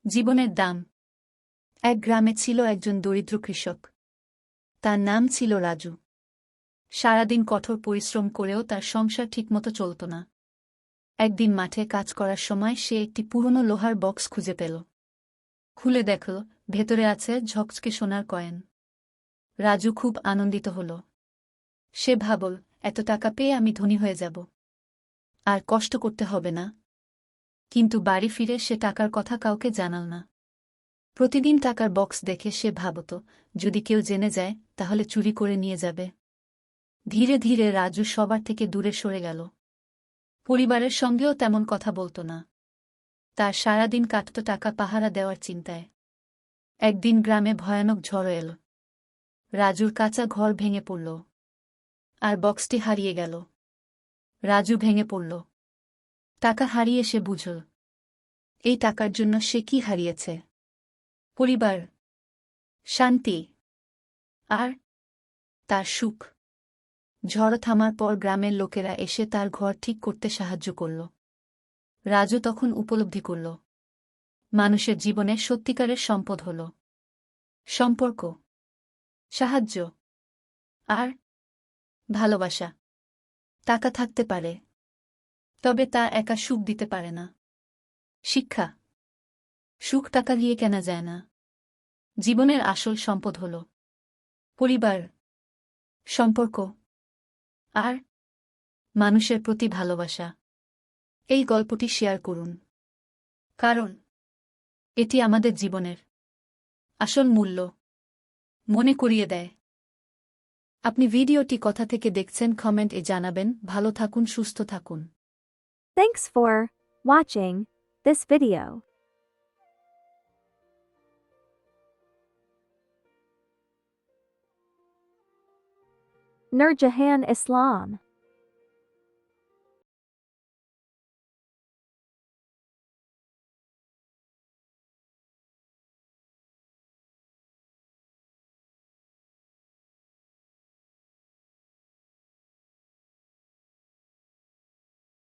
জীবনের দাম। এক গ্রামে ছিল একজন দরিদ্র কৃষক। তার নাম ছিল রাজু। সারাদিন কঠোর পরিশ্রম করেও তার সংসার ঠিকমতো চলত না। একদিন মাঠে কাজ করার সময় সে একটি পুরনো লোহার বক্স খুঁজে পেল। খুলে দেখল, ভেতরে আছে ঝকঝকে সোনার কয়েন। রাজু খুব আনন্দিত হল। সে ভাবল, এত টাকা পেয়ে আমি ধনী হয়ে যাব, আর কষ্ট করতে হবে না। কিন্তু বাড়ি ফিরে সে টাকার কথা কাউকে জানাল না। প্রতিদিন টাকার বক্স দেখে সে ভাবত, যদি কেউ জেনে যায় তাহলে চুরি করে নিয়ে যাবে। ধীরে ধীরে রাজু সবার থেকে দূরে সরে গেল। পরিবারের সঙ্গেও তেমন কথা বলত না। তার সারাদিন কাটত টাকা পাহারা দেওয়ার চিন্তায়। একদিন গ্রামে ভয়ানক ঝড় এল। রাজুর কাঁচা ঘর ভেঙে পড়ল, আর বক্সটি হারিয়ে গেল। রাজু ভেঙে পড়ল। টাকা হারিয়ে সে বুঝল, এই টাকার জন্য সে কি হারিয়েছে? পরিবার, শান্তি, আর তার সুখ। ঝড় থামার পর গ্রামের লোকেরা এসে তার ঘর ঠিক করতে সাহায্য করল। রাজু তখন উপলব্ধি করল, মানুষের জীবনে সত্যিকারের সম্পদ হল সম্পর্ক, সাহায্য, আর ভালোবাসা। টাকা থাকতে পারে, তবে তা একা সুখ দিতে পারে না। শিক্ষা, সুখ টাকা দিয়ে কেনা যায় না। জীবনের আসল সম্পদ হল পরিবার, সম্পর্ক, আর মানুষের প্রতি ভালোবাসা। এই গল্পটি শেয়ার করুন, কারণ এটি আমাদের জীবনের আসল মূল্য মনে করিয়ে দেয়। আপনি ভিডিওটি কোথা থেকে দেখছেন কমেন্ট-এ জানাবেন। ভালো থাকুন, সুস্থ থাকুন। Thanks for watching this video. Nurjahan Islam.